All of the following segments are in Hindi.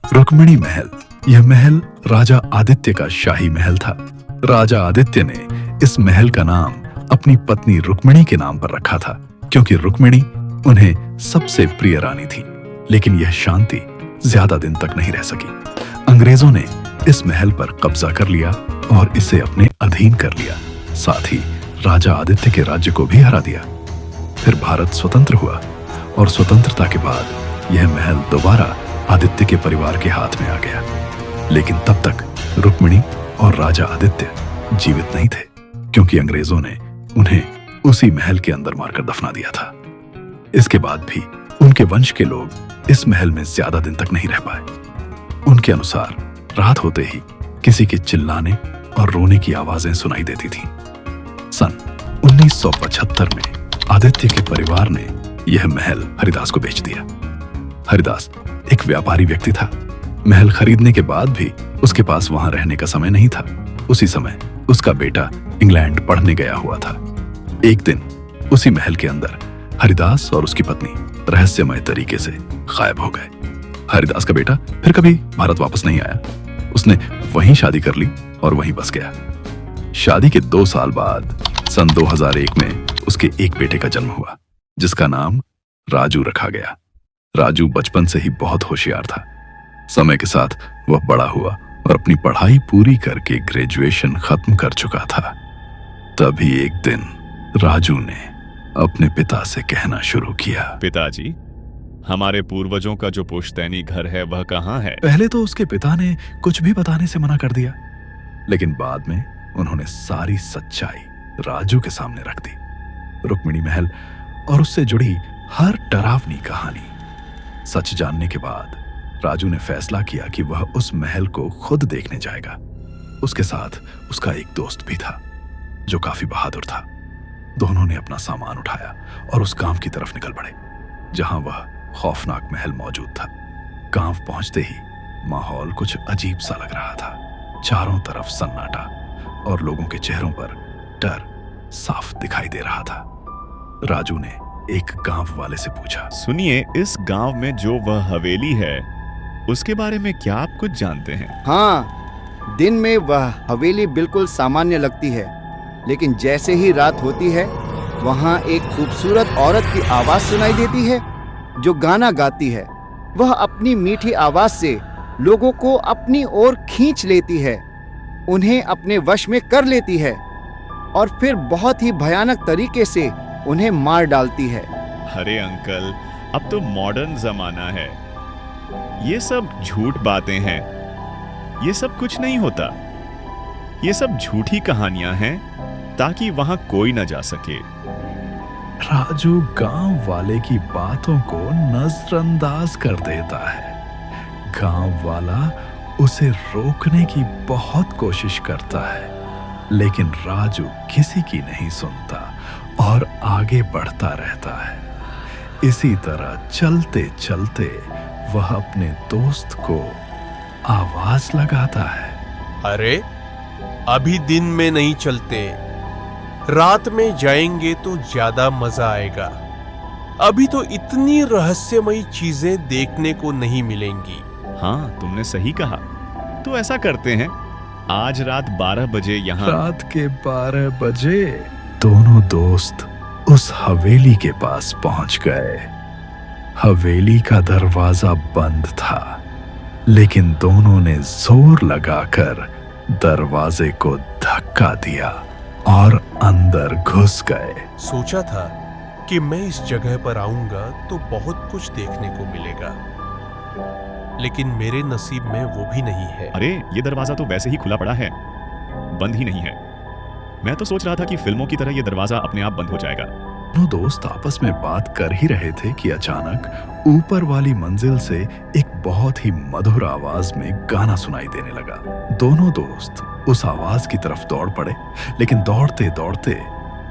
रुक्मिणी महल। यह महल राजा आदित्य का शाही महल था। राजा आदित्य ने इस महल का नाम अपनी पत्नी रुक्मिणी के नाम पर रखा था, क्योंकि रुक्मिणी उन्हें सबसे प्रिय रानी थी। लेकिन यह शांति ज्यादा दिन तक नहीं रह सकी। अंग्रेजों ने इस महल पर कब्जा कर लिया और इसे अपने अधीन कर लिया। साथ ही राजा आदित्य के राज्य को भी हरा दिया। फिर भारत स्वतंत्र हुआ और स्वतंत्रता के बाद यह महल दोबारा आदित्य के परिवार के हाथ में आ गया। लेकिन तब तक रुक्मिणी और राजा आदित्य जीवित नहीं थे, क्योंकि अंग्रेजों ने उन्हें उसी महल के अंदर मारकर दफना दिया था। इसके बाद भी उनके वंश के लोग इस महल में ज्यादा दिन तक नहीं रह पाए। उनके अनुसार रात होते ही किसी के चिल्लाने और रोने की आवाजें सुनाई देती थीं। सन 1975 में आदित्य के परिवार ने यह महल हरिदास को बेच दिया। हरिदास एक व्यापारी व्यक्ति था। महल खरीदने के बाद भी उसके पास वहां रहने का समय नहीं था। उसी समय उसका बेटा इंग्लैंड पढ़ने गया हुआ था। एक दिन उसी महल के अंदर हरिदास और उसकी पत्नी रहस्यमय तरीके से गायब हो गए। हरिदास का बेटा फिर कभी भारत वापस नहीं आया। उसने वहीं शादी कर ली और वहीं बस गया। शादी के 2 साल बाद सन 2001 में उसके एक बेटे का जन्म हुआ, जिसका नाम राजू रखा गया। राजू बचपन से ही बहुत होशियार था। समय के साथ वह बड़ा हुआ और अपनी पढ़ाई पूरी करके ग्रेजुएशन खत्म कर चुका था। तभी एक दिन राजू ने अपने पिता से कहना शुरू किया, पिताजी, हमारे पूर्वजों का जो पुश्तैनी घर है वह कहाँ है? पहले तो उसके पिता ने कुछ भी बताने से मना कर दिया, लेकिन बाद में उन्होंने सारी सच्चाई राजू के सामने रख दी। रुक्मिणी महल और उससे जुड़ी हर डरावनी कहानी। सच जानने के बाद राजू ने फैसला किया कि वह उस महल को खुद देखने जाएगा। उसके साथ उसका एक दोस्त भी था जो काफी बहादुर था। दोनों ने अपना सामान उठाया और उस गांव की तरफ निकल पड़े जहां वह खौफनाक महल मौजूद था। गांव पहुंचते ही माहौल कुछ अजीब सा लग रहा था। चारों तरफ सन्नाटा और लोगों के चेहरों पर डर साफ दिखाई दे रहा था। राजू ने एक गांव वाले से पूछा, सुनिए, इस गांव में जो वह हवेली है उसके बारे में क्या आप कुछ जानते हैं? हाँ, दिन में वह हवेली बिल्कुल सामान्य लगती है, लेकिन जैसे ही रात होती है वहाँ एक खूबसूरत औरत की आवाज सुनाई देती है जो गाना गाती है। वह अपनी मीठी आवाज से लोगों को अपनी ओर खींच लेती है, उन्हें अपने वश में कर लेती है और फिर बहुत ही भयानक तरीके से उन्हें मार डालती है। अरे अंकल, अब तो मॉडर्न जमाना है। ये सब झूठ बातें हैं। ये सब कुछ नहीं होता। ये सब झूठी कहानियां हैं ताकि वहां कोई न जा सके। राजू गांव वाले की बातों को नजरअंदाज कर देता है। गांव वाला उसे रोकने की बहुत कोशिश करता है, लेकिन राजू किसी की नहीं सुनता और आगे बढ़ता रहता है। इसी तरह चलते चलते वह अपने दोस्त को आवाज लगाता है, अरे, अभी दिन में नहीं चलते, रात में जाएंगे तो ज्यादा मजा आएगा। अभी तो इतनी रहस्यमयी चीजें देखने को नहीं मिलेंगी। हाँ, तुमने सही कहा। तो ऐसा करते हैं, आज रात 12 बजे यहाँ। रात के 12 बजे दोनों दोस्त उस हवेली के पास पहुंच गए। हवेली का दरवाजा बंद था, लेकिन दोनों ने जोर लगाकर दरवाजे को धक्का दिया और अंदर घुस गए। सोचा था कि मैं इस जगह पर आऊंगा तो बहुत कुछ देखने को मिलेगा, लेकिन मेरे नसीब में वो भी नहीं है। अरे, ये दरवाजा तो वैसे ही खुला पड़ा है, बंद ही नहीं है। मैं तो सोच रहा था कि फिल्मों की तरह ये दरवाजा अपने आप बंद हो जाएगा। दोनों दोस्त आपस में बात कर ही रहे थे कि अचानक ऊपर वाली मंजिल से एक बहुत ही मधुर आवाज में गाना सुनाई देने लगा। दोनों दोस्त उस आवाज की तरफ दौड़ पड़े, लेकिन दौड़ते दौड़ते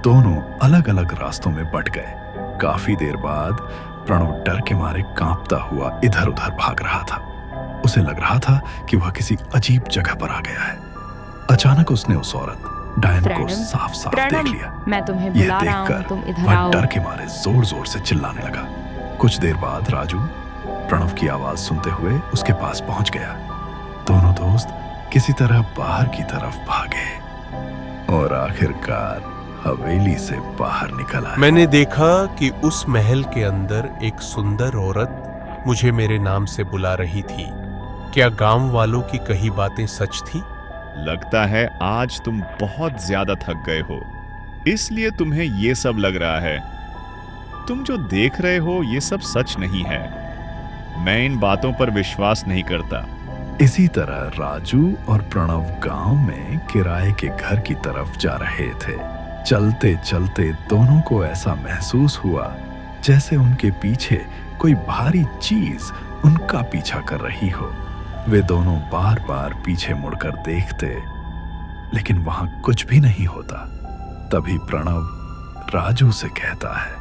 दोनों अलग अलग रास्तों में बट गए। काफी देर बाद प्रणव डर के मारे कांपता हुआ इधर उधर भाग रहा था। उसे लग रहा था कि वह किसी अजीब जगह पर आ गया है। अचानक उसने उस औरत डायन को साफ साफ देख लिया। मैं तुम्हें यह बुला रहा हूं, देखकर तुम इधर वह आओ। डर के मारे जोर जोर से चिल्लाने लगा। कुछ देर बाद राजू प्रणव की आवाज सुनते हुए उसके पास पहुंच गया। दोनों दोस्त किसी तरह बाहर की तरफ भागे और आखिरकार हवेली से बाहर निकल आए। मैंने देखा कि उस महल के अंदर एक सुंदर औरत मुझे मेरे नाम से बुला रही थी। क्या गांव वालों की कही बातें सच थी? लगता है आज तुम बहुत ज्यादा थक गए हो, इसलिए तुम्हें ये सब लग रहा है। तुम जो देख रहे हो ये सब सच नहीं है। मैं इन बातों पर विश्वास नहीं करता। इसी तरह राजू और प्रणव गांव में किराए के घर की तरफ जा रहे थे। चलते चलते दोनों को ऐसा महसूस हुआ जैसे उनके पीछे कोई भारी चीज उनका पीछा कर रही हो। वे दोनों बार बार पीछे मुड़कर देखते, लेकिन वहां कुछ भी नहीं होता। तभी प्रणव राजू से कहता है,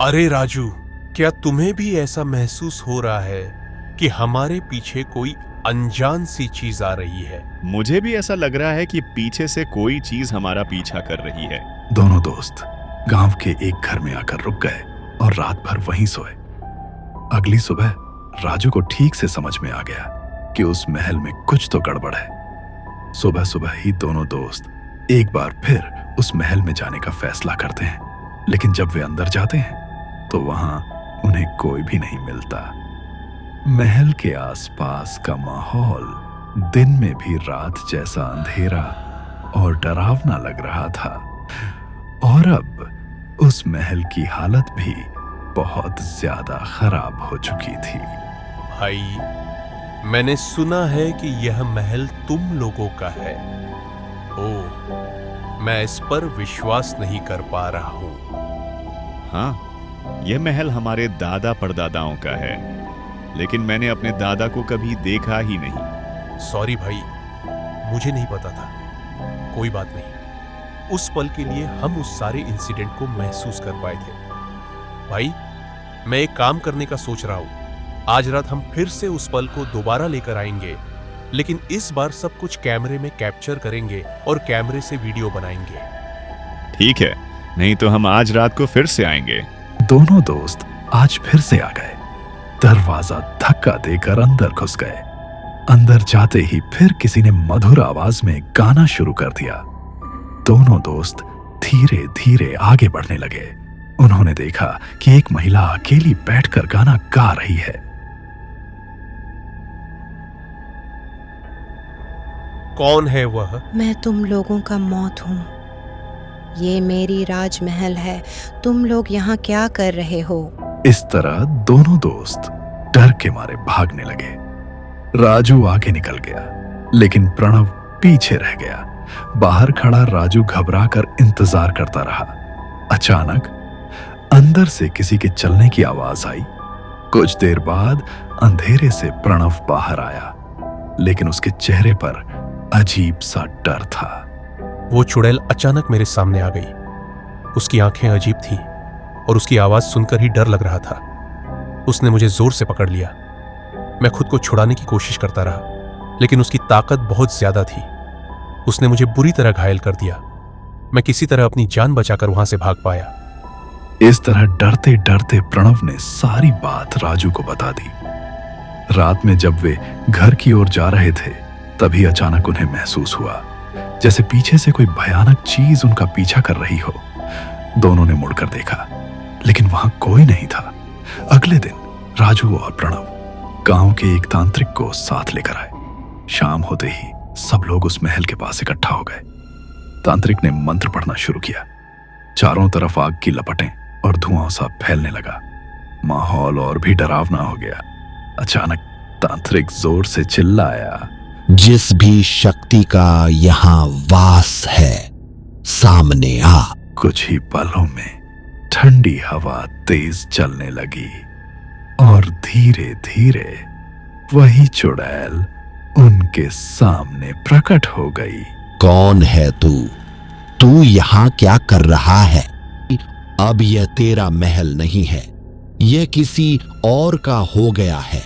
अरे राजू, क्या तुम्हें भी ऐसा महसूस हो रहा है कि हमारे पीछे कोई अनजान सी चीज आ रही है? मुझे भी ऐसा लग रहा है कि पीछे से कोई चीज हमारा पीछा कर रही है। दोनों दोस्त गांव के एक घर में आकर रुक गए और रात भर वहीं सोए। अगली सुबह राजू को ठीक से समझ में आ गया कि उस महल में कुछ तो गड़बड़ है। सुबह सुबह ही दोनों दोस्त एक बार फिर उस महल में जाने का फैसला करते हैं, लेकिन जब वे अंदर जाते हैं तो वहां उन्हें कोई भी नहीं मिलता। महल के आसपास का माहौल दिन में भी रात जैसा अंधेरा और डरावना लग रहा था, और अब उस महल की हालत भी बहुत ज्यादा खराब हो चुकी थी। भाई, मैंने सुना है कि यह महल तुम लोगों का है। ओह, मैं इस पर विश्वास नहीं कर पा रहा हूं। हाँ, यह महल हमारे दादा परदादाओं का है, लेकिन मैंने अपने दादा को कभी देखा ही नहीं। सॉरी भाई, मुझे नहीं पता था। कोई बात नहीं, उस पल के लिए हम उस सारे इंसिडेंट को महसूस कर पाए थे। भाई, मैं एक काम करने का सोच रहा हूं। आज रात हम फिर से उस पल को दोबारा लेकर आएंगे, लेकिन इस बार सब कुछ कैमरे में कैप्चर करेंगे और कैमरे से वीडियो बनाएंगे। ठीक है, नहीं तो हम आज रात को फिर से आएंगे। दोनों दोस्त आज फिर से आ गए। दरवाजा धक्का देकर अंदर घुस गए। अंदर जाते ही फिर किसी ने मधुर आवाज में गाना शुरू कर दिया। दोनों दोस्त धीरे धीरे आगे बढ़ने लगे। उन्होंने देखा कि एक महिला अकेली बैठकर गाना गा रही है। कौन है वह? मैं तुम लोगों का मौत हूँ। ये मेरी राजमहल है। तुम लोग यहाँ क्या कर रहे हो? इस तरह दोनों दोस्त डर के मारे भागने लगे। राजू आगे निकल गया, लेकिन प्रणव पीछे रह गया। बाहर खड़ा राजू घबराकर इंतजार करता रहा। अचानक अंदर से किसी के चलने की आवाज आई। कुछ देर बाद अंधेरे से प्रणव बाहर आया, लेकिन उसके चेहरे पर अजीब सा डर था। वो चुड़ैल अचानक मेरे सामने आ गई। उसकी आंखें अजीब थीं और उसकी आवाज सुनकर ही डर लग रहा था। उसने मुझे जोर से पकड़ लिया। मैं खुद को छुड़ाने की कोशिश करता रहा, लेकिन उसकी ताकत बहुत ज्यादा थी। उसने मुझे बुरी तरह घायल कर दिया। मैं किसी तरह अपनी जान बचाकर वहां से भाग पाया। इस तरह डरते डरते प्रणव ने सारी बात राजू को बता दी। रात में जब वे घर की ओर जा रहे थे, तभी अचानक उन्हें महसूस हुआ जैसे पीछे से कोई भयानक चीज उनका पीछा कर रही हो। दोनों ने मुड़कर देखा, लेकिन वहां कोई नहीं था। अगले दिन राजू और प्रणव गांव के एक तांत्रिक को साथ लेकर आए। शाम होते ही सब लोग उस महल के पास इकट्ठा हो गए। तांत्रिक ने मंत्र पढ़ना शुरू किया। चारों तरफ आग की लपटें और धुआं सा फैलने लगा। माहौल और भी डरावना हो गया। अचानक तांत्रिक जोर से चिल्लाया, जिस भी शक्ति का यहाँ वास है, सामने आ। कुछ ही पलों में ठंडी हवा तेज चलने लगी और धीरे धीरे वही चुड़ैल उनके सामने प्रकट हो गई। कौन है तू? तू यहाँ क्या कर रहा है? अब यह तेरा महल नहीं है, यह किसी और का हो गया है।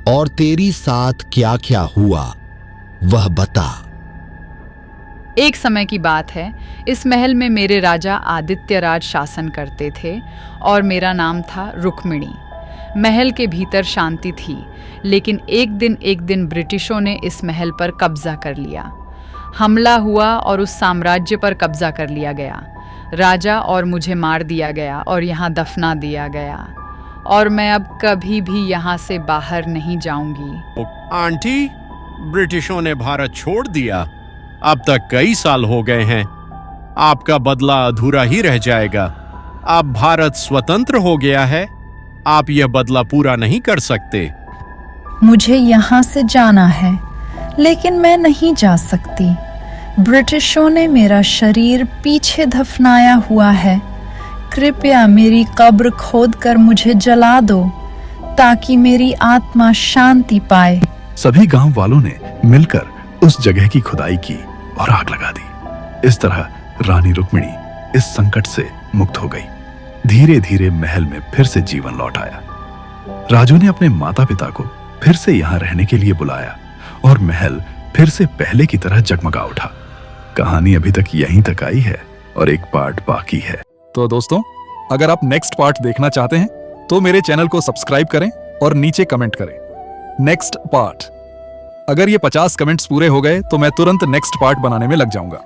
और तेरी साथ क्या क्या हुआ वह बता। एक समय की बात है, इस महल में मेरे राजा आदित्य राज शासन करते थे और मेरा नाम था रुक्मिणी। महल के भीतर शांति थी, लेकिन एक दिन ब्रिटिशों ने इस महल पर कब्जा कर लिया। हमला हुआ और उस साम्राज्य पर कब्जा कर लिया गया। राजा और मुझे मार दिया गया और यहाँ दफना दिया गया, और मैं अब कभी भी यहाँ से बाहर नहीं जाऊंगी। आंटी, ब्रिटिशों ने भारत छोड़ दिया। अब तक कई साल हो गए हैं। आपका बदला अधूरा ही रह जाएगा। अब भारत स्वतंत्र हो गया है। आप यह बदला पूरा नहीं कर सकते। मुझे यहाँ से जाना है, लेकिन मैं नहीं जा सकती। ब्रिटिशों ने मेरा शरीर पीछे दफनाया हुआ है। कृपया मेरी कब्र खोदकर मुझे जला दो, ताकि मेरी आत्मा शांति पाए। सभी गांव वालों ने मिलकर उस जगह की खुदाई की और आग लगा दी। इस तरह रानी रुक्मिणी इस संकट से मुक्त हो गई। धीरे धीरे महल में फिर से जीवन लौट आया। राजू ने अपने माता पिता को फिर से यहाँ रहने के लिए बुलाया और महल फिर से पहले की तरह जगमगा उठा। कहानी अभी तक यहीं तक आई है और एक पार्ट बाकी है। तो दोस्तों, अगर आप नेक्स्ट पार्ट देखना चाहते हैं तो मेरे चैनल को सब्सक्राइब करें और नीचे कमेंट करें नेक्स्ट पार्ट। अगर ये 50 कमेंट्स पूरे हो गए तो मैं तुरंत नेक्स्ट पार्ट बनाने में लग जाऊंगा।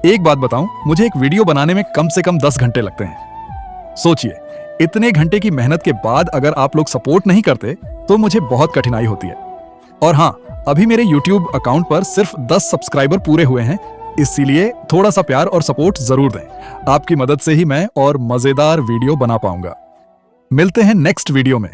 एक बात बताऊं, मुझे एक वीडियो बनाने में कम से कम 10 घंटे लगते हैं। सोचिए, इतने घंटे की मेहनत के बाद अगर आप लोग सपोर्ट नहीं करते तो मुझे बहुत कठिनाई होती है। और हाँ, अभी मेरे YouTube अकाउंट पर सिर्फ 10 सब्सक्राइबर पूरे हुए हैं, इसीलिए थोड़ा सा प्यार और सपोर्ट जरूर दें। आपकी मदद से ही मैं और मजेदार वीडियो बना पाऊंगा। मिलते हैं नेक्स्ट वीडियो में।